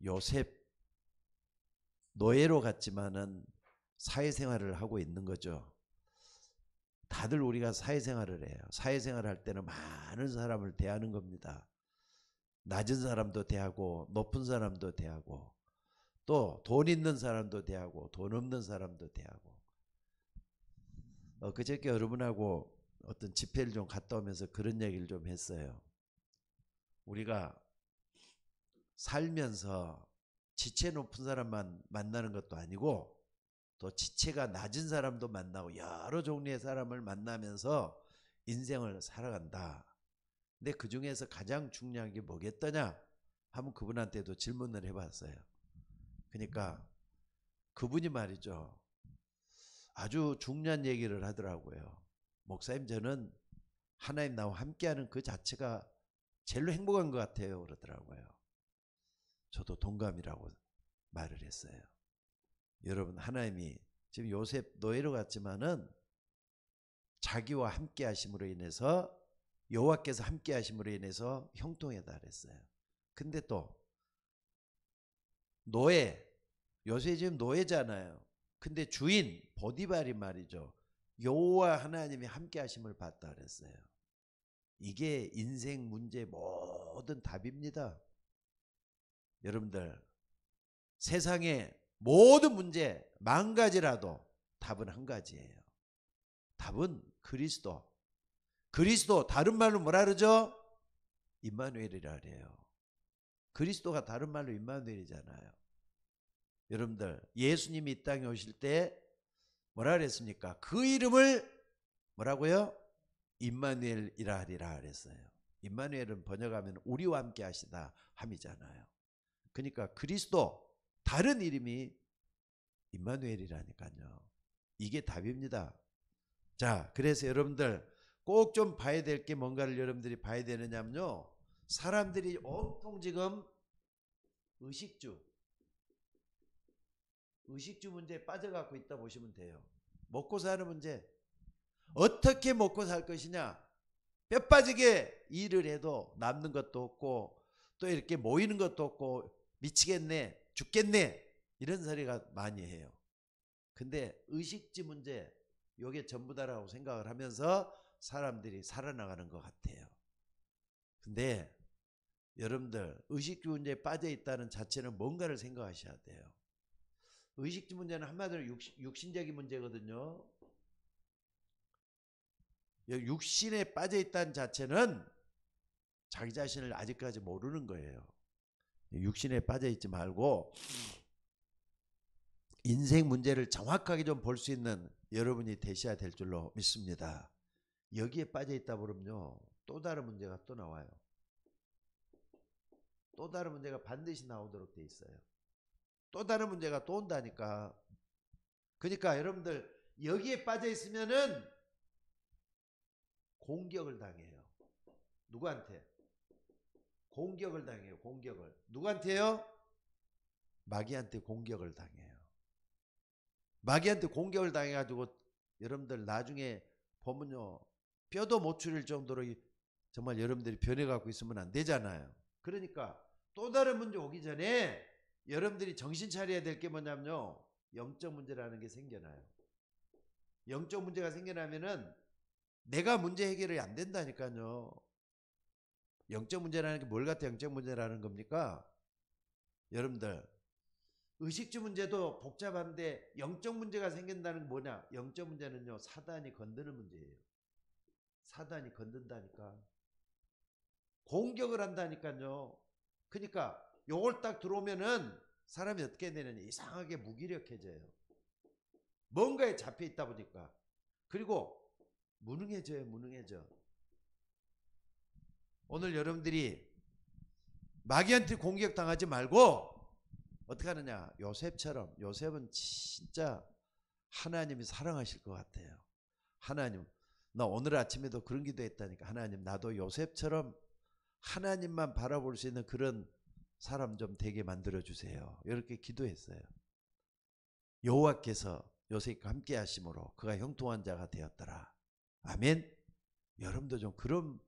요셉 노예로 갔지만은 사회생활을 하고 있는 거죠. 다들 우리가 사회생활을 해요. 사회생활을 할 때는 많은 사람을 대하는 겁니다. 낮은 사람도 대하고 높은 사람도 대하고 또 돈 있는 사람도 대하고 돈 없는 사람도 대하고. 그저께 여러분하고 어떤 집회를 좀 갔다 오면서 그런 얘기를 좀 했어요. 우리가 살면서 지체 높은 사람만 만나는 것도 아니고 또 지체가 낮은 사람도 만나고 여러 종류의 사람을 만나면서 인생을 살아간다. 근데 그 중에서 가장 중요한 게 뭐겠더냐 하면 그분한테도 질문을 해봤어요. 그러니까 그분이 말이죠. 아주 중요한 얘기를 하더라고요. 목사님, 저는 하나님 나와 함께하는 그 자체가 제일로 행복한 것 같아요. 그러더라고요. 저도 동감이라고 말을 했어요. 여러분, 하나님이 지금 요셉 노예로 갔지만은 자기와 함께 하심으로 인해서 여호와께서 함께 하심으로 인해서 형통에 달했어요. 근데 또 노예, 요셉이 지금 노예잖아요. 근데 주인 보디발이 말이죠. 여호와 하나님이 함께 하심을 봤다 그랬어요. 이게 인생 문제의 모든 답입니다. 여러분들, 세상의 모든 문제 만 가지라도 답은 한 가지예요. 답은 그리스도. 그리스도 다른 말로 뭐라 그러죠? 임마누엘이라 그래요. 그리스도가 다른 말로 임마누엘이잖아요. 여러분들, 예수님이 이 땅에 오실 때 뭐라 그랬습니까? 그 이름을 뭐라고요? 임마누엘이라 하리라 그랬어요. 임마누엘은 번역하면 우리와 함께 하시다 함이잖아요. 그러니까 그리스도 다른 이름이 임마누엘이라니까요. 이게 답입니다. 자, 그래서 여러분들 꼭 좀 봐야 될 게 뭔가를 여러분들이 봐야 되느냐면요. 사람들이 온통 지금 의식주 문제에 빠져갖고 있다 보시면 돼요. 먹고 사는 문제. 어떻게 먹고 살 것이냐. 뼈 빠지게 일을 해도 남는 것도 없고 또 이렇게 모이는 것도 없고 미치겠네, 죽겠네 이런 소리가 많이 해요. 근데 의식주 문제 이게 전부다라고 생각을 하면서 사람들이 살아나가는 것 같아요. 근데 여러분들 의식주 문제에 빠져있다는 자체는 뭔가를 생각하셔야 돼요. 의식주 문제는 한마디로 육신적인 문제거든요. 육신에 빠져있다는 자체는 자기 자신을 아직까지 모르는 거예요. 육신에 빠져있지 말고 인생 문제를 정확하게 좀 볼 수 있는 여러분이 되셔야 될 줄로 믿습니다. 여기에 빠져있다 보면요. 또 다른 문제가 또 나와요. 또 다른 문제가 반드시 나오도록 돼 있어요. 또 다른 문제가 또 온다니까. 그러니까 여러분들 여기에 빠져있으면은 공격을 당해요. 누구한테? 공격을 당해요. 공격을. 누구한테요? 마귀한테 공격을 당해요. 마귀한테 공격을 당해가지고 여러분들 나중에 보면요. 뼈도 못 추릴 정도로 정말 여러분들이 변해갖고 있으면 안 되잖아요. 그러니까 또 다른 문제 오기 전에 여러분들이 정신 차려야 될 게 뭐냐면요. 영적 문제라는 게 생겨나요. 영적 문제가 생겨나면은 내가 문제 해결이 안 된다니까요. 영적 문제라는 게 뭘 갖다 영적 문제라는 겁니까? 여러분들 의식주 문제도 복잡한데 영적 문제가 생긴다는 게 뭐냐? 영적 문제는요. 사단이 건드는 문제예요. 사단이 건든다니까. 공격을 한다니까요. 그러니까 요걸 딱 들어오면은 사람이 어떻게 되느냐. 이상하게 무기력해져요. 뭔가에 잡혀 있다 보니까. 그리고 무능해져요. 무능해져. 오늘 여러분들이 마귀한테 공격당하지 말고 어떻게 하느냐. 요셉처럼. 요셉은 진짜 하나님이 사랑하실 것 같아요. 하나님, 나 오늘 아침에도 그런 기도했다니까. 하나님, 나도 요셉처럼 하나님만 바라볼 수 있는 그런 사람 좀 되게 만들어주세요. 이렇게 기도했어요. 여호와께서 요셉과 함께 하심으로 그가 형통한 자가 되었더라. 아멘. 여러분도 좀 그런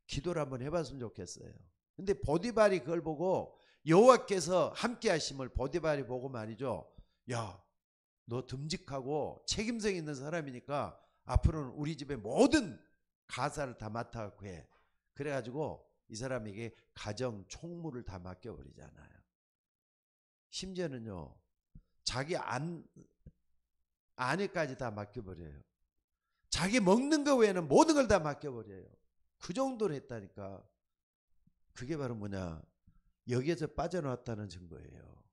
기도를 한번 해봤으면 좋겠어요. 근데 보디발이 그걸 보고 여호와께서 함께 하심을 보디발이 보고 말이죠. 야, 너 듬직하고 책임성 있는 사람이니까 앞으로는 우리 집의 모든 가사를 다 맡아갖고 해. 그래가지고 이 사람에게 가정 총무를 다 맡겨버리잖아요. 심지어는요, 자기 아내까지 다 맡겨버려요. 자기 먹는 거 외에는 모든 걸 다 맡겨버려요. 그 정도로 했다니까. 그게 바로 뭐냐, 여기에서 빠져나왔다는 증거예요.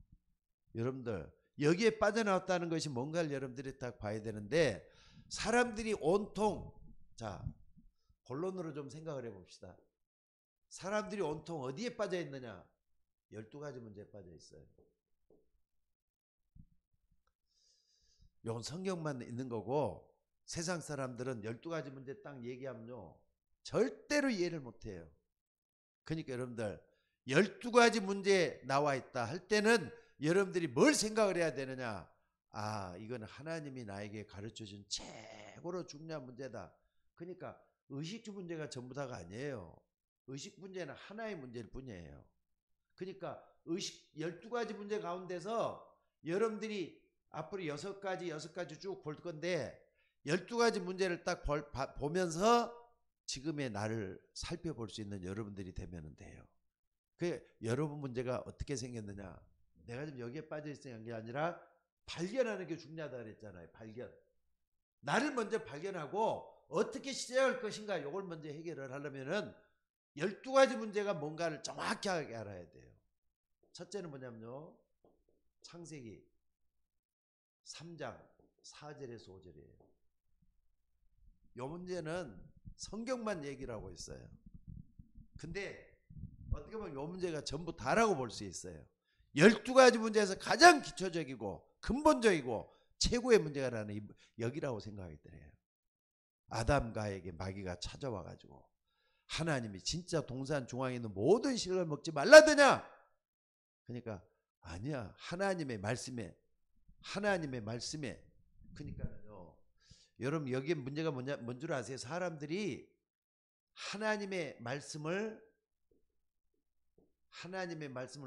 여러분들, 여기에 빠져나왔다는 것이 뭔가를 여러분들이 딱 봐야 되는데, 사람들이 온통, 자, 본론으로 좀 생각을 해봅시다. 사람들이 온통 어디에 빠져 있느냐? 12가지 문제에 빠져 있어요. 이건 성경만 있는 거고, 세상 사람들은 12가지 문제 딱 얘기하면요, 절대로 이해를 못해요. 그러니까 여러분들, 12가지 문제 나와 있다 할 때는 여러분들이 뭘 생각을 해야 되느냐? 아, 이건 하나님이 나에게 가르쳐준 최고로 중요한 문제다. 그러니까 의식주 문제가 전부 다가 아니에요. 의식 문제는 하나의 문제일 뿐이에요. 그러니까 의식 12가지 문제 가운데서 여러분들이 앞으로 6가지 쭉 볼 건데, 12가지 문제를 딱 보면서 지금의 나를 살펴볼 수 있는 여러분들이 되면 돼요. 그 여러분 문제가 어떻게 생겼느냐? 내가 지금 여기에 빠져 있는 게 아니라 발견하는 게 중요하다 그랬잖아요. 발견. 나를 먼저 발견하고 어떻게 시작할 것인가, 이걸 먼저 해결을 하려면은 12가지 문제가 뭔가를 정확하게 알아야 돼요. 첫째는 뭐냐면요, 창세기 3장 4절에서 5절이에요. 이 문제는 성경만 얘기를 하고 있어요. 근데 어떻게 보면 이 문제가 전부 다라고 볼 수 있어요. 12가지 문제에서 가장 기초적이고 근본적이고 최고의 문제가 나는 여기라고 생각이 들어요. 아담과에게 마귀가 찾아와 가지고 하나님이 진짜 동산 중앙에 있는 모든 실을 먹지 말라더냐? 그러니까 아니야. 하나님의 말씀에 그러니까요. 여러분, 여기에 문제가 뭔 줄 아세요? 사람들이 하나님의 말씀을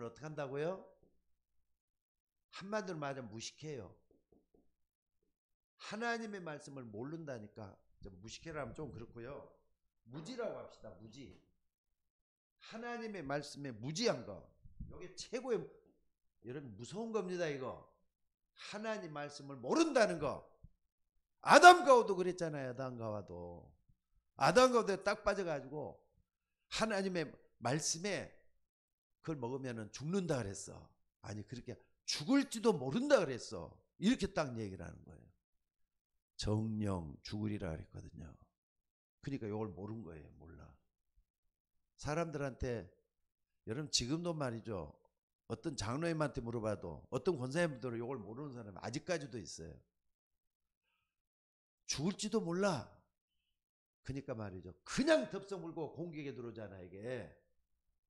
어떻게 한다고요? 한마디로 말하면 무식해요. 하나님의 말씀을 모른다니까. 무식해라면 좀 그렇고요. 무지라고 합시다. 무지. 하나님의 말씀에 무지한 거. 이게 최고의, 여러분, 무서운 겁니다. 이거. 하나님 말씀을 모른다는 거. 아담과 하와도 그랬잖아요. 아담과 하와도 딱 빠져가지고 하나님의 말씀에 그걸 먹으면 죽는다 그랬어. 아니, 그렇게 죽을지도 모른다 그랬어. 이렇게 딱 얘기를 하는 거예요. 정령 죽으리라 그랬거든요. 그러니까 이걸 모른 거예요. 몰라. 사람들한테, 여러분 지금도 말이죠, 어떤 장로님한테 물어봐도 어떤 권사님들은 이걸 모르는 사람이 아직까지도 있어요. 죽을지도 몰라. 그러니까 말이죠, 그냥 덥석 물고 공격에 들어오잖아. 이게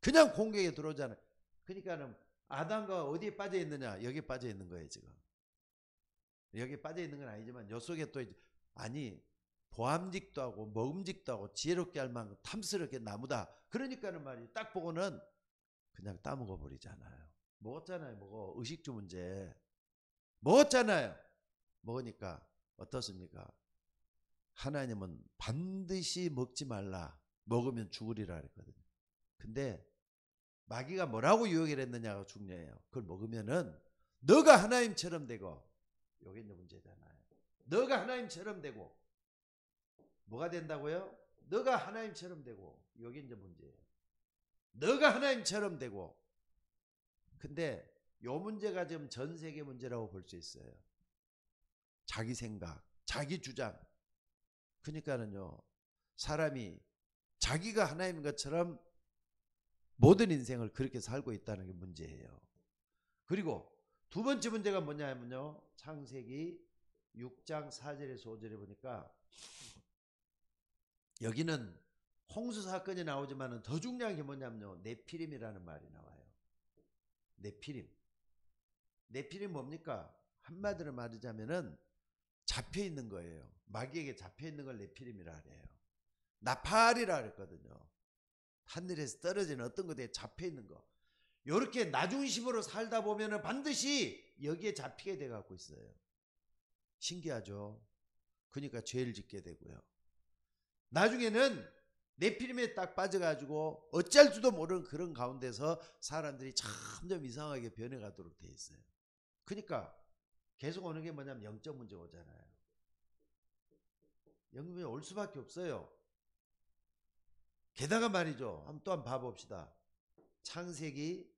그냥 공격에 들어오잖아. 그러니까는 아담과 어디에 빠져 있느냐? 여기에 빠져 있는 거예요. 지금 여기에 빠져 있는 건 아니지만 요 속에 또 아니, 보암직도 하고 먹음직도 하고 지혜롭게 할 만큼 탐스럽게 나무다. 그러니까는 말이죠, 딱 보고는 그냥 따먹어 버리잖아요. 먹었잖아요. 먹어. 의식주 문제 먹었잖아요. 먹으니까 어떻습니까? 하나님은 반드시 먹지 말라, 먹으면 죽으리라 그랬거든요. 근데 마귀가 뭐라고 유혹을 했느냐가 중요해요. 그걸 먹으면은 너가 하나님처럼 되고, 요게 이제 문제잖아요. 너가 하나님처럼 되고, 뭐가 된다고요? 너가 하나님처럼 되고, 요게 이제 문제예요. 너가 하나님처럼 되고. 근데 요 문제가 지금 전 세계 문제라고 볼 수 있어요. 자기 생각, 자기 주장. 그러니까는요, 사람이 자기가 하나님인 것처럼 모든 인생을 그렇게 살고 있다는 게 문제예요. 그리고 두 번째 문제가 뭐냐면요, 창세기 6장 4절에서 5절에 보니까 여기는 홍수 사건이 나오지만 더 중요한 게 뭐냐면요, 네피림이라는 말이 나와요. 네피림 뭡니까? 한마디로 말하자면은 잡혀 있는 거예요. 마귀에게 잡혀 있는 걸 네피림이라 그래요. 나팔이라 그랬거든요. 하늘에서 떨어지는 어떤 것에 잡혀 있는 거. 요렇게 나중심으로 살다 보면은 반드시 여기에 잡히게 돼 갖고 있어요. 신기하죠? 그러니까 죄를 짓게 되고요. 나중에는 네피림에 딱 빠져가지고 어쩔 줄도 모르는 그런 가운데서 사람들이 점점 이상하게 변해가도록 돼 있어요. 그러니까 계속 오는 게 뭐냐면 영적 문제 오잖아요. 영적 문제 올 수밖에 없어요. 게다가 말이죠. 또 한번 봐봅시다. 창세기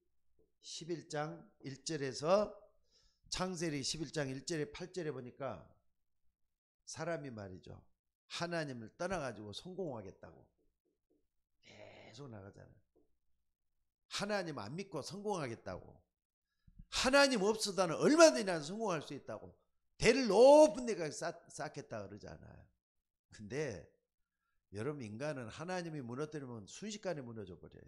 11장 1절에서 창세기 11장 1절에 8절에 보니까 사람이 말이죠. 하나님을 떠나가지고 성공하겠다고 계속 나가잖아요. 하나님 안 믿고 성공하겠다고. 하나님 없어도 얼마든지 난 성공할 수 있다고. 대를 높은 데가 쌓겠다 그러잖아요. 근데 여러분 인간은 하나님이 무너뜨리면 순식간에 무너져 버려요.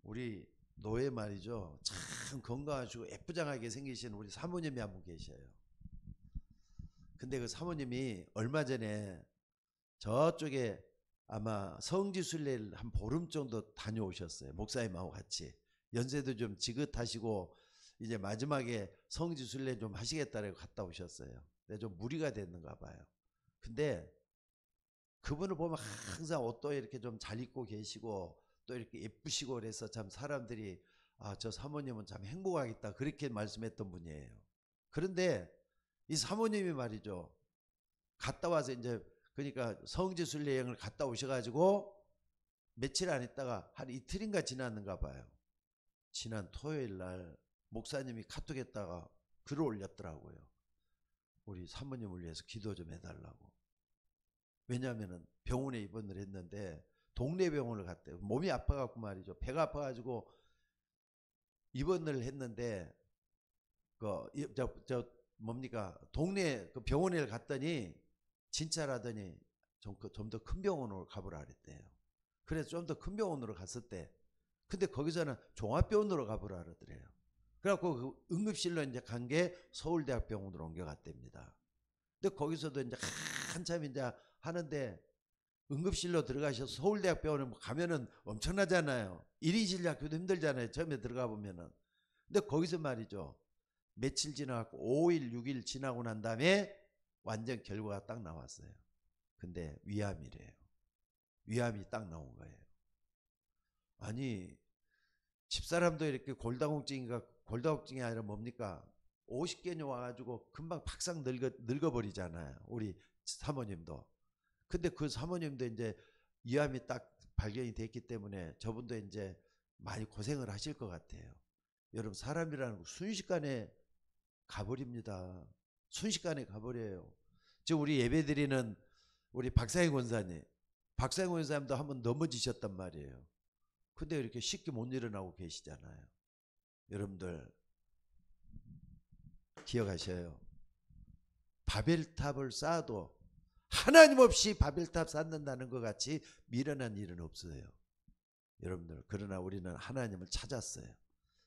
우리 노예 말이죠. 참 건강하시고 예쁘장하게 생기신 우리 사모님이 한 분 계셔요. 근데 그 사모님이 얼마 전에 저쪽에 아마 성지순례를 한 보름 정도 다녀오셨어요. 목사님하고 같이. 연세도 좀 지긋하시고 이제 마지막에 성지순례 좀 하시겠다고 갔다 오셨어요. 근데 좀 무리가 됐는가 봐요. 근데 그분을 보면 항상 옷도 이렇게 좀 잘 입고 계시고 또 이렇게 예쁘시고 그래서 참 사람들이 아, 저 사모님은 참 행복하겠다 그렇게 말씀했던 분이에요. 그런데 이 사모님이 말이죠. 갔다 와서 이제 그러니까 성지순례 여행을 갔다 오셔가지고 며칠 안 있다가 한 이틀인가 지났는가 봐요. 지난 토요일 날 목사님이 카톡에다가 글을 올렸더라고요. 우리 사모님을 위해서 기도 좀 해달라고. 왜냐하면 병원에 입원을 했는데 동네 병원을 갔대요. 몸이 아파갖고 말이죠. 배가 아파가지고 입원을 했는데 뭡니까 동네 그 병원에 갔더니 진짜라더니 좀 더 큰 병원으로 가보라 그랬대요. 그래서 좀 더 큰 병원으로 갔을 때 근데 거기서는 종합병원으로 가보라 그러더래요. 그래갖고 그 응급실로 이제 간 게 서울대학병원으로 옮겨갔답니다. 근데 거기서도 이제 한참 이제 하는데 응급실로 들어가셔서 서울대학병원에 가면은 엄청나잖아요. 1인실 잡기도 힘들잖아요. 처음에 들어가 보면은. 근데 거기서 말이죠. 며칠 지나고 5일, 6일 지나고 난 다음에 완전 결과가 딱 나왔어요. 근데 위암이래요. 위암이 딱 나온 거예요. 아니 집사람도 이렇게 골다공증이 아니라 뭡니까? 50개년 와가지고 금방 팍상 늙어버리잖아요. 우리 사모님도. 근데 그 사모님도 이제 위암이 딱 발견이 됐기 때문에 저분도 이제 많이 고생을 하실 것 같아요. 여러분 사람이라는 거 순식간에 가버립니다. 순식간에 가버려요. 지금 우리 예배드리는 우리 박상희 권사님. 박상희 권사님도 한번 넘어지셨단 말이에요. 근데 이렇게 쉽게 못 일어나고 계시잖아요. 여러분들 기억하셔요. 바벨탑을 쌓아도 하나님 없이 바벨탑 쌓는다는 것 같이 미련한 일은 없어요. 여러분들 그러나 우리는 하나님을 찾았어요.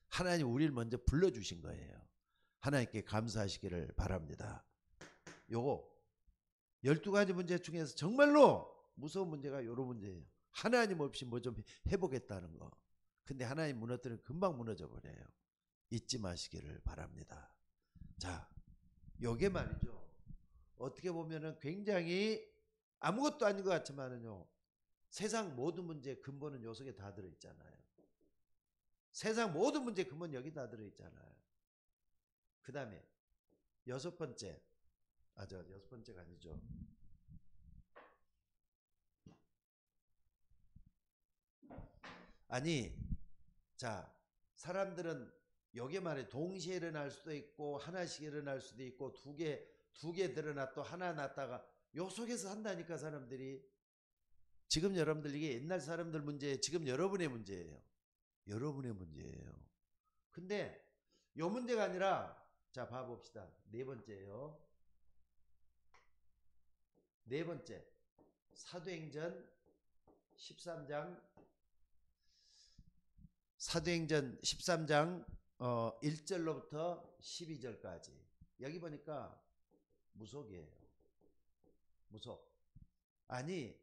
하나님 우리를 먼저 불러주신 거예요. 하나님께 감사하시기를 바랍니다. 요거 12가지 문제 중에서 정말로 무서운 문제가 이런 문제예요. 하나님 없이 뭐 좀 해보겠다는 거. 근데 하나님 무너뜨리면 금방 무너져 버려요. 잊지 마시기를 바랍니다. 자, 요게 말이죠. 어떻게 보면은 굉장히 아무것도 아닌 것 같지만은요. 세상 모든 문제의 근본은 요 속에 다 들어있잖아요. 세상 모든 문제의 근본 여기 다 들어있잖아요. 그 다음에 여섯 번째가 아니죠. 아니, 자, 사람들은 여기 말에 동시에 일어날 수도 있고 하나씩 일어날 수도 있고 두 개 드러나 또 하나 났다가 요 속에서 한다니까 사람들이. 지금 여러분들 이게 옛날 사람들 문제예요. 지금 여러분의 문제예요. 여러분의 문제예요. 근데 요 문제가 아니라 자 봐봅시다. 네 번째예요. 네 번째 사도행전 13장 1절로부터 12절까지 여기 보니까 무속이에요. 무속. 아니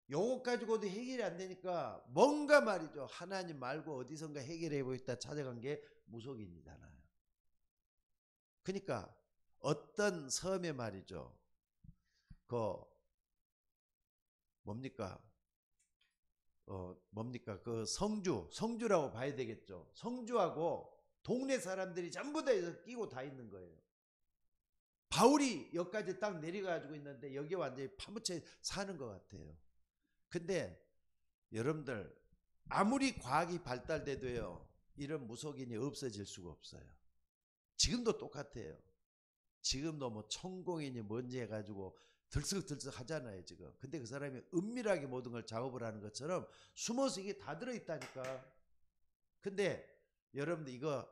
요것 가지고도 해결이 안 되니까 뭔가 말이죠. 하나님 말고 어디선가 해결해 보겠다 찾아간 게 무속인이잖아요. 그러니까 어떤 섬에 말이죠. 그 뭡니까? 뭡니까? 그 성주라고 봐야 되겠죠. 성주하고 동네 사람들이 전부 다 끼고 다 있는 거예요. 바울이 여기까지 딱 내려가지고 있는데 여기 완전히 파묻혀 사는 것 같아요. 근데 여러분들 아무리 과학이 발달돼도요 이런 무속인이 없어질 수가 없어요. 지금도 똑같아요. 지금도 뭐 천공인이 뭔지 해가지고 들썩들썩 하잖아요 지금. 근데 그 사람이 은밀하게 모든 걸 작업을 하는 것처럼 숨어서 이게 다 들어있다니까. 근데 여러분들 이거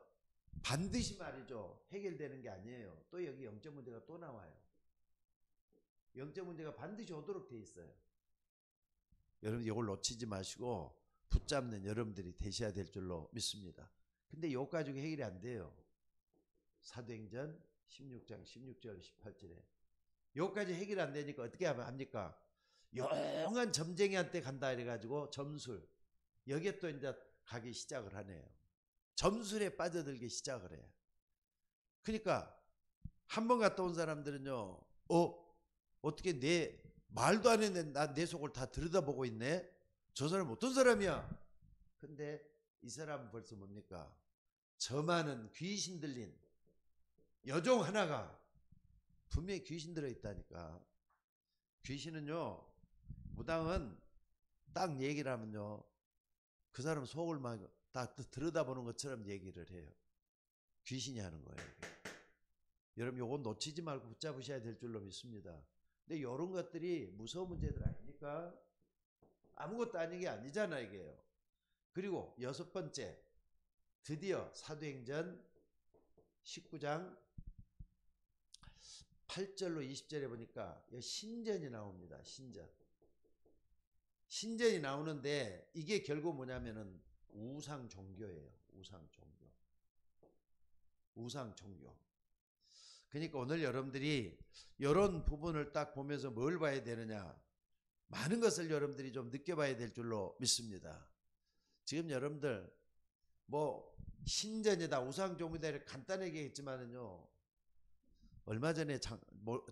반드시 말이죠 해결되는 게 아니에요. 또 여기 영적 문제가 또 나와요. 영적 문제가 반드시 오도록 돼 있어요. 여러분 이걸 놓치지 마시고 붙잡는 여러분들이 되셔야 될 줄로 믿습니다. 근데 이거 가지고 해결이 안 돼요. 사도행전 16장 16절 18절에 여기까지 해결 안 되니까 어떻게 합니까? 용한 점쟁이한테 간다 이래가지고 점술 여기에 또 이제 가기 시작을 하네요. 점술에 빠져들기 시작을 해요. 그러니까 한 번 갔다 온 사람들은요 어떻게 내 말도 안 했는데 내 속을 다 들여다보고 있네. 저 사람 어떤 사람이야? 근데 이 사람은 벌써 뭡니까? 저 많은 귀신 들린 여종 하나가 분명히 귀신 들어있다니까. 귀신은요 무당은 딱 얘기를 하면요 그 사람 속을 막 다 들여다보는 것처럼 얘기를 해요. 귀신이 하는 거예요. 여러분 요건 놓치지 말고 붙잡으셔야 될 줄로 믿습니다. 근데 이런 것들이 무서운 문제들 아닙니까? 아무것도 아닌 게 아니잖아 이게요. 그리고 여섯 번째 드디어 사도행전 19장 8절로 20절에 보니까 신전이 나옵니다. 신전이 나오는데 이게 결국 뭐냐면은 우상 종교예요. 우상 종교. 그러니까 오늘 여러분들이 이런 부분을 딱 보면서 뭘 봐야 되느냐? 많은 것을 여러분들이 좀 느껴봐야 될 줄로 믿습니다. 지금 여러분들 뭐 신전이다 우상 종교다 이렇게 간단하게 했지만은요 얼마 전에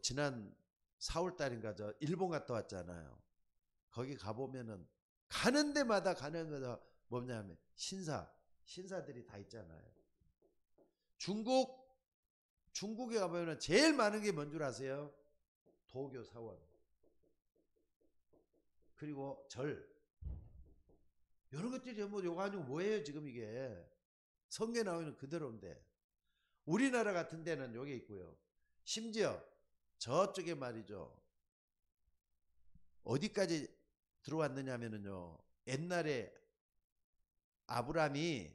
지난 4월 달인가 저 일본 갔다 왔잖아요. 거기 가보면은 가는 데마다 가는 거다 뭐냐면 신사들이 다 있잖아요. 중국에 가보면 제일 많은 게 뭔 줄 아세요? 도교 사원 그리고 절 이런 것들이 전부 요거 아니고 뭐예요 지금 이게 성경에 나오는 그대로인데 우리나라 같은 데는 요게 있고요. 심지어 저쪽에 말이죠 어디까지 들어왔느냐면요 옛날에 아브라함이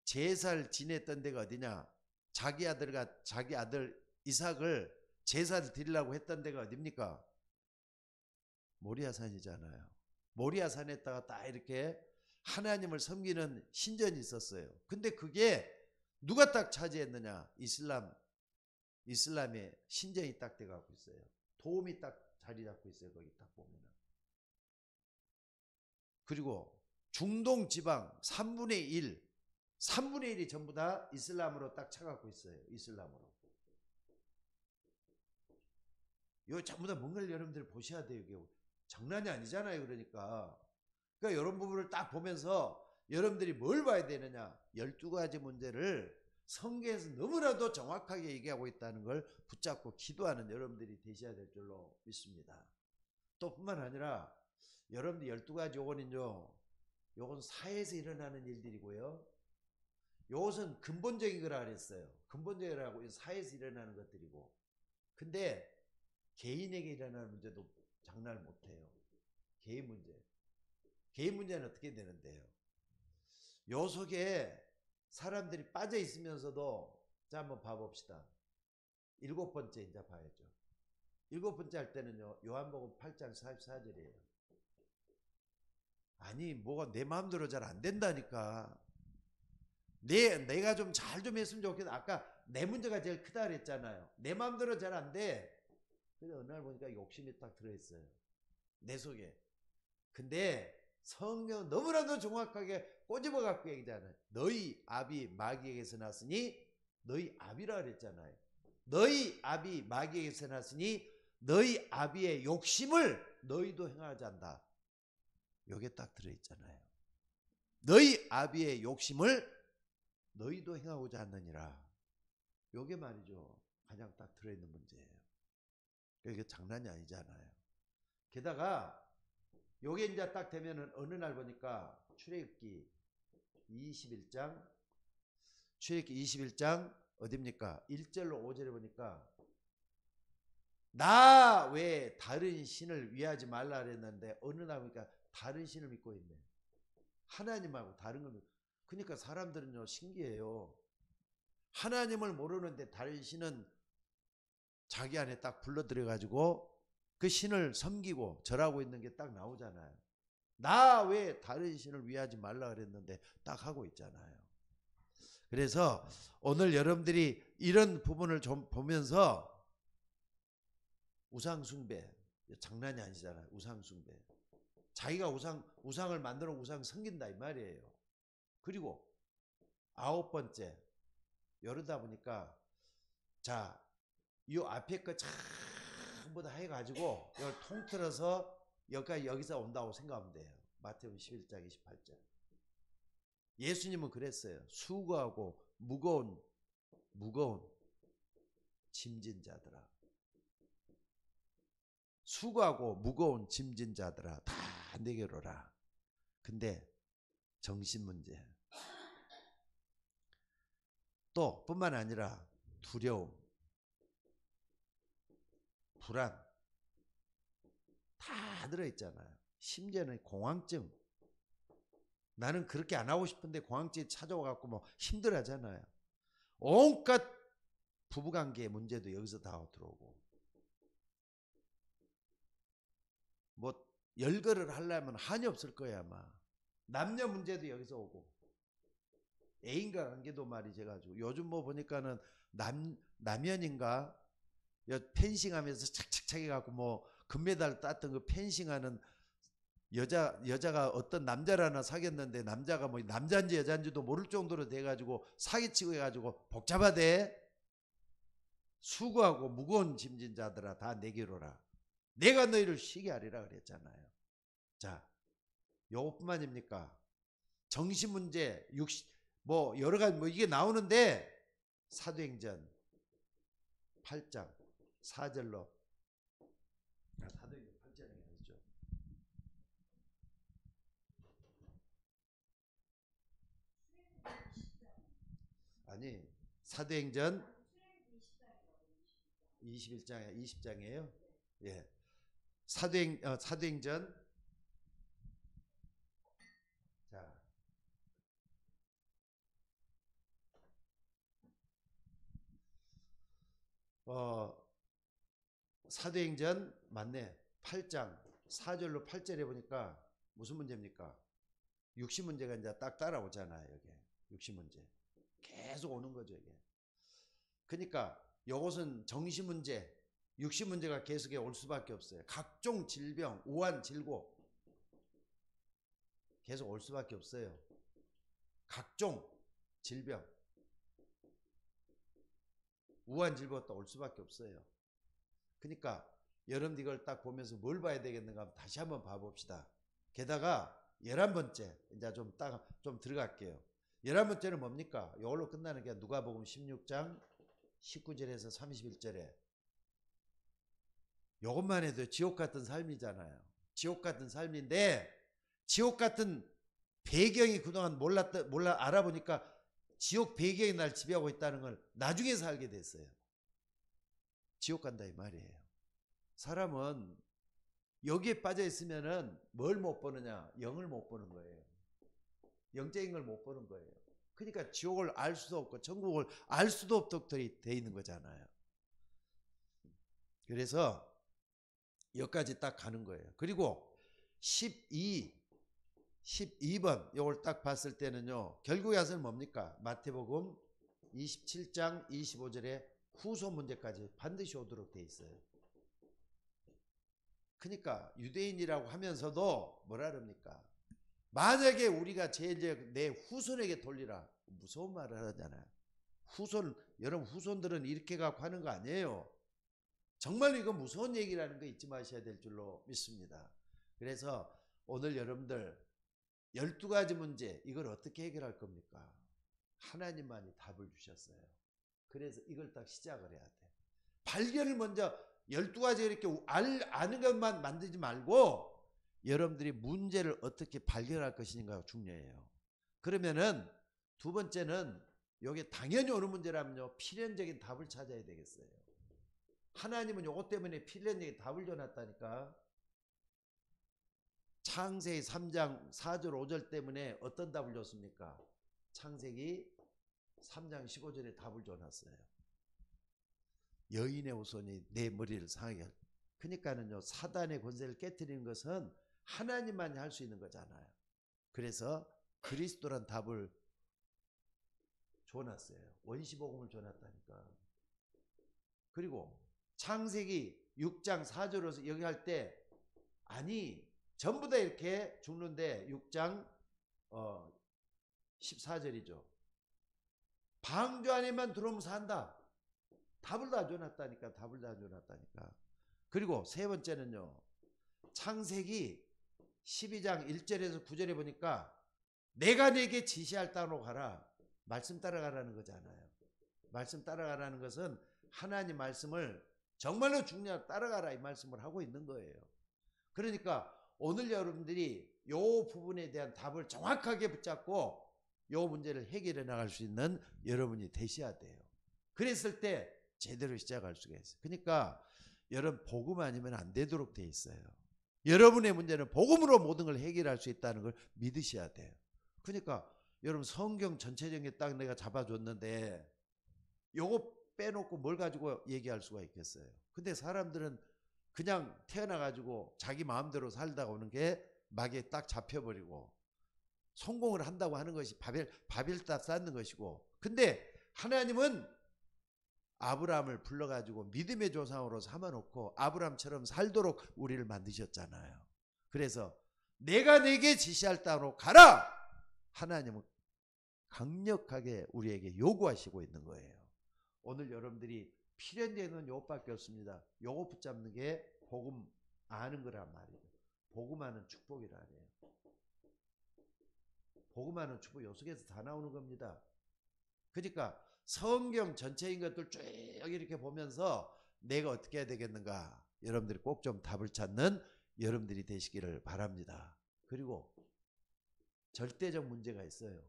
제사를 지냈던 데가 어디냐? 자기 아들 이삭을 제사를 드리려고 했던 데가 어딥니까? 모리아산이잖아요. 모리아산에다가 딱 이렇게 하나님을 섬기는 신전이 있었어요. 근데 그게 누가 딱 차지했느냐? 이슬람의 신전이 딱 돼가고 있어요. 도움이 딱 자리 잡고 있어요. 거기 딱 보면은. 그리고 중동 지방 3분의 1이 전부 다 이슬람으로 딱 차갖고 있어요. 이슬람으로. 이거 전부 다 뭔가를 여러분들 보셔야 돼요. 이게 장난이 아니잖아요. 그러니까 이런 부분을 딱 보면서 여러분들이 뭘 봐야 되느냐? 12가지 문제를 성경에서 너무나도 정확하게 얘기하고 있다는 걸 붙잡고 기도하는 여러분들이 되셔야 될 줄로 믿습니다. 또 뿐만 아니라 여러분들 12가지 요건 사회에서 일어나는 일들이고요. 요것은 근본적인 거라 그랬어요. 근본적이라고 사회에서 일어나는 것들이고. 근데 개인에게 일어나는 문제도 장난을 못해요. 개인 문제는 어떻게 되는데요? 요 속에 사람들이 빠져 있으면서도 자 한번 봐봅시다. 7번째 이제 봐야죠. 7번째 할 때는요. 요한복음 8장 44절이에요. 아니 뭐가 내 마음대로 잘 안 된다니까. 내가 좀 잘 좀 했으면 좋겠다. 아까 내 문제가 제일 크다 그랬잖아요. 내 마음대로 잘 안 돼. 근데 어느 날 보니까 욕심이 딱 들어있어요. 내 속에. 근데 성경 너무나도 정확하게 꼬집어 갖고 얘기잖아요. 너희 아비 마귀에게서 났으니, 너희 아비라 그랬잖아요. 너희 아비 마귀에게서 났으니 너희 아비의 욕심을 너희도 행하지 않다. 요게 딱 들어있잖아요. 너희 아비의 욕심을 너희도 행하고자 하느니라. 요게 말이죠. 가장 딱 들어있는 문제예요. 이게 장난이 아니잖아요. 게다가 요게 이제 딱 되면은 어느 날 보니까 출애굽기 21장 어딥니까? 1절로 5절에 보니까 나 외에 다른 신을 위하지 말라 그랬는데 어느 날 보니까 다른 신을 믿고 있네. 하나님하고 다른 걸 믿고. 그러니까 사람들은요 신기해요. 하나님을 모르는데 다른 신은 자기 안에 딱 불러들여 가지고 그 신을 섬기고 절하고 있는 게 딱 나오잖아요. 나 왜 다른 신을 위하지 말라 그랬는데 딱 하고 있잖아요. 그래서 오늘 여러분들이 이런 부분을 좀 보면서 우상숭배 장난이 아니잖아요. 우상숭배. 자기가 우상을 만들어 우상 섬긴다 이 말이에요. 그리고 9번째 이러다 보니까 자, 이 앞에 거 전부 다 해가지고 이걸 통틀어서 여기서 온다고 생각하면 돼요. 마태복음 11장 28절. 예수님은 그랬어요. 수고하고 무거운 짐진 자들아. 수고하고 무거운 짐진 자들아 다 내게로 오라. 근데 정신 문제. 또 뿐만 아니라 두려움, 불안 다 들어있잖아요. 심지어는 공황증. 나는 그렇게 안 하고 싶은데 공황증이 찾아와갖고 뭐 힘들어하잖아요. 온갖 부부관계의 문제도 여기서 다 들어오고 뭐 열거를 하려면 한이 없을 거야 아마. 남녀 문제도 여기서 오고 애인과 관계도 말이지 가지고 요즘 뭐 보니까는 남연인가 펜싱하면서 착착착 해갖고 뭐 금메달 땄던 그 펜싱하는 여자가 어떤 남자를 하나 사귀었는데 남자가 뭐 남자인지 여자인지도 모를 정도로 돼가지고 사기치고 해가지고 복잡하대. 수고하고 무거운 짐진 자들아 다 내게로 오라. 내가 너희를 쉬게 하리라 그랬잖아요. 자, 요것뿐만입니까? 정신 문제, 뭐 여러 가지 뭐 이게 나오는데 사도행전 8장 4절로 사도행전 8장에 나오죠. 아니 사도행전 21장에 20장이에요. 예. 사도행전 자 사도행전 맞네. 8장 4절로 8절에 보니까 무슨 문제입니까? 육신 문제가 이제 딱 따라오잖아요. 여기 육신 문제 계속 오는 거죠. 이게. 그러니까 이것은 정신 문제, 육신 문제가 계속 올 수밖에 없어요. 각종 질병, 우한, 질고 계속 올 수밖에 없어요. 각종 질병, 우한, 질고가 또 올 수밖에 없어요. 그러니까 여러분 이걸 딱 보면서 뭘 봐야 되겠는가 다시 한번 봐봅시다. 게다가 11번째 이제 좀 들어갈게요. 11번째는 뭡니까? 이걸로 끝나는 게 누가복음 16장 19절에서 31절에 이것만 해도 지옥 같은 삶이잖아요. 지옥 같은 삶인데 지옥 같은 배경이 그동안 알아보니까 지옥 배경이 날 지배하고 있다는 걸 나중에서 알게 됐어요. 지옥 간다 이 말이에요. 사람은 여기에 빠져 있으면은 뭘 못 보느냐? 영을 못 보는 거예요. 영적인 걸 못 보는 거예요. 그러니까 지옥을 알 수도 없고 천국을 알 수도 없도록 돼 있는 거잖아요. 그래서 여기까지 딱 가는 거예요. 그리고 12번 이걸 딱 봤을 때는요. 결국에 와서는 뭡니까? 마태복음 27장 25절에 후소 문제까지 반드시 오도록 돼 있어요. 그러니까 유대인이라고 하면서도 뭐라 그럽니까? 만약에 우리가 제일 내 후손에게 돌리라. 무서운 말을 하잖아요. 후손, 여러분 후손들은 이렇게 갖고 하는 거 아니에요. 정말 이거 무서운 얘기라는 거 잊지 마셔야 될 줄로 믿습니다. 그래서 오늘 여러분들 12가지 문제 이걸 어떻게 해결할 겁니까? 하나님만이 답을 주셨어요. 그래서 이걸 딱 시작을 해야 돼. 발견을 먼저 12가지 이렇게 아는 것만 만들지 말고 여러분들이 문제를 어떻게 발견할 것인가가 중요해요. 그러면은 두 번째는 이게 당연히 오는 문제라면요. 필연적인 답을 찾아야 되겠어요. 하나님은 요것 때문에 필연적인 답을 줘놨다니까. 창세기 3장 4절 5절 때문에 어떤 답을 줬습니까? 창세기 3장 15절에 답을 줘놨어요. 여인의 후손이 내 머리를 상하게 할. 그러니까는요, 사단의 권세를 깨뜨리는 것은 하나님만이 할 수 있는 거잖아요. 그래서 그리스도란 답을 줘놨어요. 원시복음을 줘놨다니까. 그리고 창세기 6장 4절에서 여기 할 때 아니 전부 다 이렇게 죽는데 6장 14절이죠. 방주 안에만 들어오면 산다. 답을 다 줘놨다니까. 답을 다 줘놨다니까. 그리고 세 번째는요. 창세기 12장 1절에서 9절에 보니까 내가 내게 지시할 땅으로 가라. 말씀 따라가라는 거잖아요. 말씀 따라가라는 것은 하나님 말씀을 정말로 중요하게 따라가라 이 말씀을 하고 있는 거예요. 그러니까 오늘 여러분들이 이 부분에 대한 답을 정확하게 붙잡고 이 문제를 해결해 나갈 수 있는 여러분이 되셔야 돼요. 그랬을 때 제대로 시작할 수가 있어요. 그러니까 여러분 복음 아니면 안 되도록 돼 있어요. 여러분의 문제는 복음으로 모든 걸 해결할 수 있다는 걸 믿으셔야 돼요. 그러니까 여러분 성경 전체적인 딱 내가 잡아줬는데 요거 빼놓고 뭘 가지고 얘기할 수가 있겠어요. 근데 사람들은 그냥 태어나가지고 자기 마음대로 살다가 오는 게 막에 딱 잡혀버리고 성공을 한다고 하는 것이 바벨탑 쌓는 것이고, 근데 하나님은 아브라함을 불러가지고 믿음의 조상으로 삼아놓고 아브라함처럼 살도록 우리를 만드셨잖아요. 그래서 내가 내게 지시할 땅으로 가라! 하나님은 강력하게 우리에게 요구하시고 있는 거예요. 오늘 여러분들이 필연되는 요것밖에 없습니다. 요거 붙잡는 게 복음 아는 거란 말이에요. 복음하는 축복이라 그래요. 복음하는 축복 요 속에서 다 나오는 겁니다. 그러니까 성경 전체인 것들 쭉 이렇게 보면서 내가 어떻게 해야 되겠는가, 여러분들이 꼭 좀 답을 찾는 여러분들이 되시기를 바랍니다. 그리고 절대적 문제가 있어요.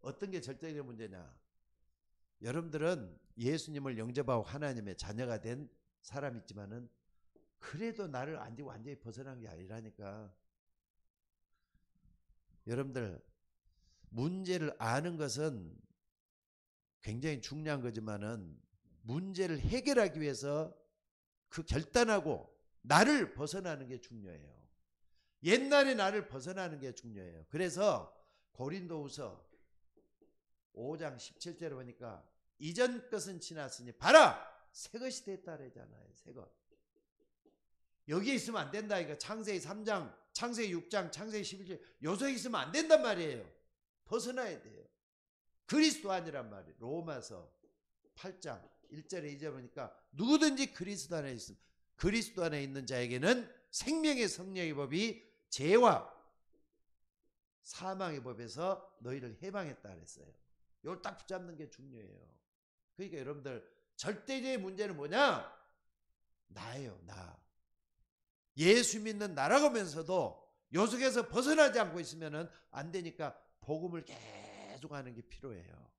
어떤 게 절대적 문제냐? 여러분들은 예수님을 영접하고 하나님의 자녀가 된 사람이 있지만은 그래도 나를 완전히 벗어난 게 아니라니까. 여러분들 문제를 아는 것은 굉장히 중요한 거지만은 문제를 해결하기 위해서 그 결단하고 나를 벗어나는 게 중요해요. 옛날에 나를 벗어나는 게 중요해요. 그래서 고린도후서 5장 17절에 보니까 이전 것은 지났으니 봐라 새 것이 됐다 그러잖아요. 새 것. 여기에 있으면 안 된다. 이거 창세기 3장, 창세기 6장, 창세기 11절 요소에 있으면 안 된단 말이에요. 벗어나야 돼요. 그리스도 아니란 말이에요. 로마서 8장 1절에 2절에 보니까 누구든지 그리스도 안에 있으면 그리스도 안에 있는 자에게는 생명의 성령의 법이 죄와 사망의 법에서 너희를 해방했다 그랬어요. 이걸 딱 붙잡는 게 중요해요. 그러니까 여러분들 절대적인 문제는 뭐냐? 나예요. 나. 예수 믿는 나라고 하면서도 요 속에서 벗어나지 않고 있으면 안 되니까 복음을 계속 하는 게 필요해요.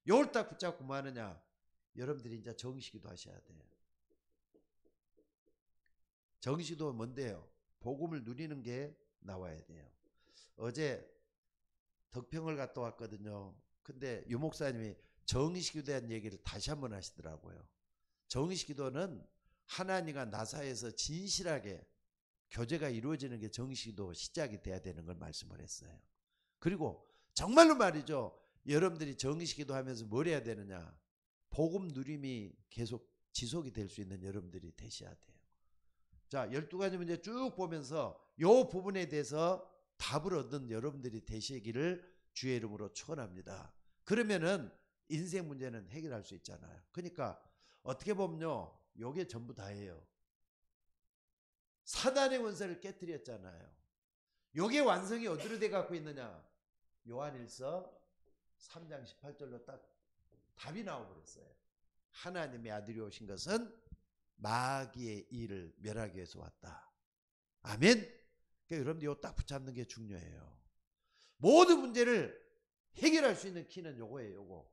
요걸 딱 붙잡고 뭐 하느냐? 여러분들이 이제 정식기도 하셔야 돼요. 정식기도 뭔데요? 복음을 누리는 게 나와야 돼요. 어제 덕평을 갔다 왔거든요. 근데 유 목사님이 정식기도에 대한 얘기를 다시 한번 하시더라고요. 정식기도는 하나님과 나 사이에서 진실하게 교제가 이루어지는 게 정식기도 시작이 돼야 되는 걸 말씀을 했어요. 그리고 정말로 말이죠. 여러분들이 정식기도 하면서 뭘 해야 되느냐? 복음 누림이 계속 지속이 될 수 있는 여러분들이 되셔야 돼요. 자, 12가지 문제 쭉 보면서 요 부분에 대해서 답을 얻는 여러분들이 되시기를 주의 이름으로 축원합니다. 그러면은 인생 문제는 해결할 수 있잖아요. 그러니까 어떻게 보면요, 요게 전부 다예요. 사단의 원세를 깨뜨렸잖아요. 요게 완성이 어디로 돼 갖고 있느냐? 요한일서 3장 18절로 딱 답이 나와버렸어요. 하나님의 아들이 오신 것은 마귀의 일을 멸하기 위해서 왔다. 아멘. 그러니까 여러분들 이거 딱 붙잡는 게 중요해요. 모든 문제를 해결할 수 있는 키는 요거예요. 요거.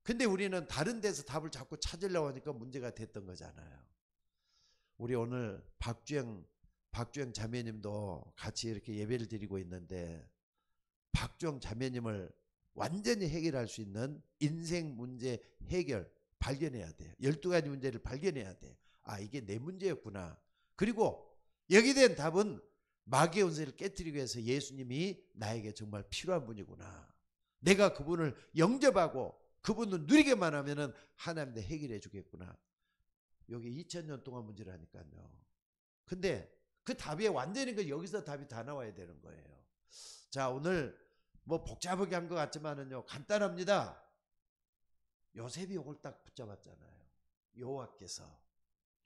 근데 우리는 다른 데서 답을 자꾸 찾으려고 하니까 문제가 됐던 거잖아요. 우리 오늘 박주영 자매님도 같이 이렇게 예배를 드리고 있는데, 박주영 자매님을 완전히 해결할 수 있는 인생 문제 해결 발견해야 돼요. 12가지 문제를 발견해야 돼요. 아, 이게 내 문제였구나. 그리고 여기에 대한 답은 마귀의 원세를 깨뜨리기 위해서 예수님이 나에게 정말 필요한 분이구나. 내가 그분을 영접하고 그분을 누리게만 하면은 하나님도 해결해 주겠구나. 여기 2000년 동안 문제라니까요. 근데 그 답이 완전히 여기서 답이 다 나와야 되는 거예요. 자, 오늘 뭐 복잡하게 한 것 같지만은요, 간단합니다. 요셉이 이걸 딱 붙잡았잖아요. 여호와께서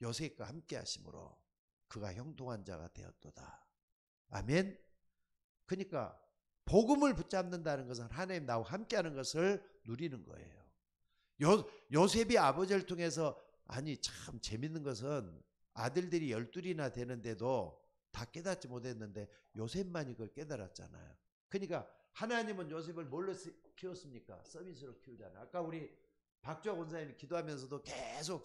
요셉과 함께 하심으로 그가 형통한 자가 되었도다. 아멘. 그러니까 복음을 붙잡는다는 것은 하나님 나와 함께하는 것을 누리는 거예요. 요셉이 아버지를 통해서, 아니 참 재밌는 것은 아들들이 12이나 되는데도 다 깨닫지 못했는데 요셉만이 그걸 깨달았잖아요. 그러니까 하나님은 요셉을 뭘로 키웠습니까? 서밋으로 키우잖아요. 아까 우리 박주아 권사님이 기도하면서도 계속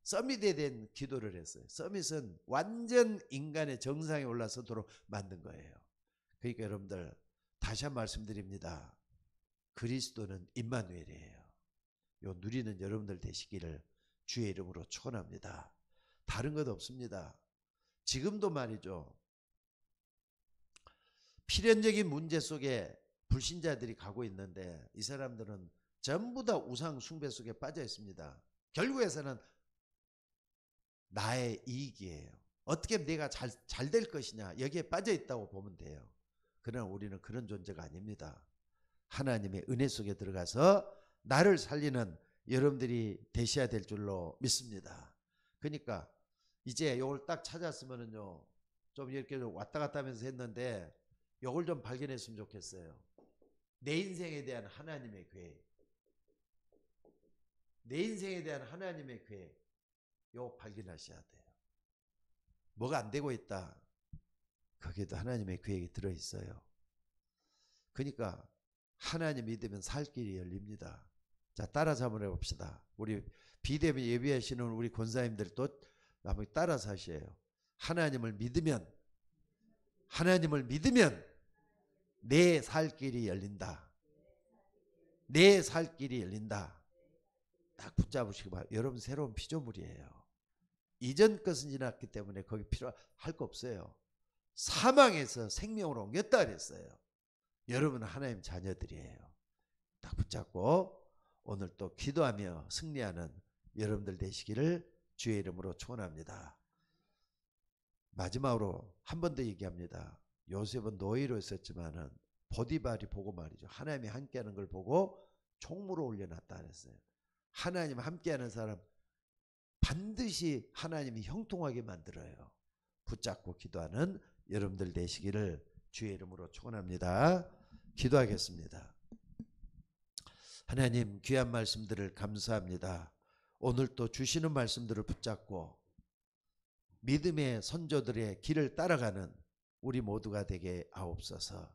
서밋에 대한 기도를 했어요. 서밋은 완전 인간의 정상에 올라서도록 만든 거예요. 그러니까 여러분들 다시 한 말씀드립니다. 그리스도는 임마누엘이에요. 요 누리는 여러분들 되시기를 주의 이름으로 축원합니다. 다른 것 없습니다. 지금도 말이죠, 필연적인 문제 속에 불신자들이 가고 있는데 이 사람들은 전부 다 우상 숭배 속에 빠져 있습니다. 결국에서는 나의 이익이에요. 어떻게 내가 잘 될 것이냐, 여기에 빠져 있다고 보면 돼요. 그러나 우리는 그런 존재가 아닙니다. 하나님의 은혜 속에 들어가서 나를 살리는 여러분들이 되셔야 될 줄로 믿습니다. 그러니까 이제 이걸 딱 찾았으면은요, 좀 이렇게 왔다 갔다 하면서 했는데 이걸 좀 발견했으면 좋겠어요. 내 인생에 대한 하나님의 계획, 내 인생에 대한 하나님의 계획, 이거 발견하셔야 돼요. 뭐가 안 되고 있다, 거기에도 하나님의 계획이 들어있어요. 그러니까 하나님 믿으면 살 길이 열립니다. 자, 따라서 한번 해봅시다. 우리 비대면 예배하시는 우리 권사님들도 한번 따라서 하셔요. 하나님을 믿으면 내 살 길이 열린다. 내 살 길이 열린다. 딱 붙잡으시기 바랍니다. 여러분 새로운 피조물이에요. 이전 것은 지났기 때문에 거기 필요할 거 없어요. 사망에서 생명으로 옮겼다 그랬어요. 여러분은 하나님 자녀들이에요. 딱 붙잡고 오늘 또 기도하며 승리하는 여러분들 되시기를 주의 이름으로 축원합니다. 마지막으로 한 번 더 얘기합니다. 요셉은 노예로 있었지만은 보디발이 보고 말이죠, 하나님이 함께하는 걸 보고 총무로 올려놨다 그랬어요. 하나님 함께하는 사람 반드시 하나님이 형통하게 만들어요. 붙잡고 기도하는 여러분들 되시기를 주의 이름으로 축원합니다. 기도하겠습니다. 하나님, 귀한 말씀들을 감사합니다. 오늘 또 주시는 말씀들을 붙잡고 믿음의 선조들의 길을 따라가는 우리 모두가 되게 하옵소서.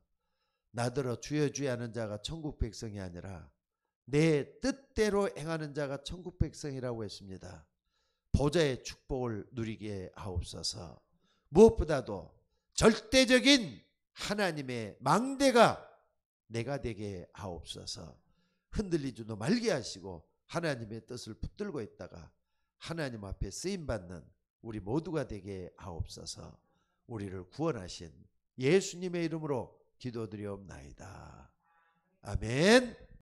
나더러 주여 주여 하는 자가 천국 백성이 아니라 내 뜻대로 행하는 자가 천국 백성이라고 했습니다. 보좌의 축복을 누리게 하옵소서. 무엇보다도 절대적인 하나님의 망대가 내가 되게 하옵소서. 흔들리지도 말게 하시고 하나님의 뜻을 붙들고 있다가 하나님 앞에 쓰임받는 우리 모두가 되게 하옵소서. 우리를 구원하신 예수님의 이름으로 기도드리옵나이다. 아멘.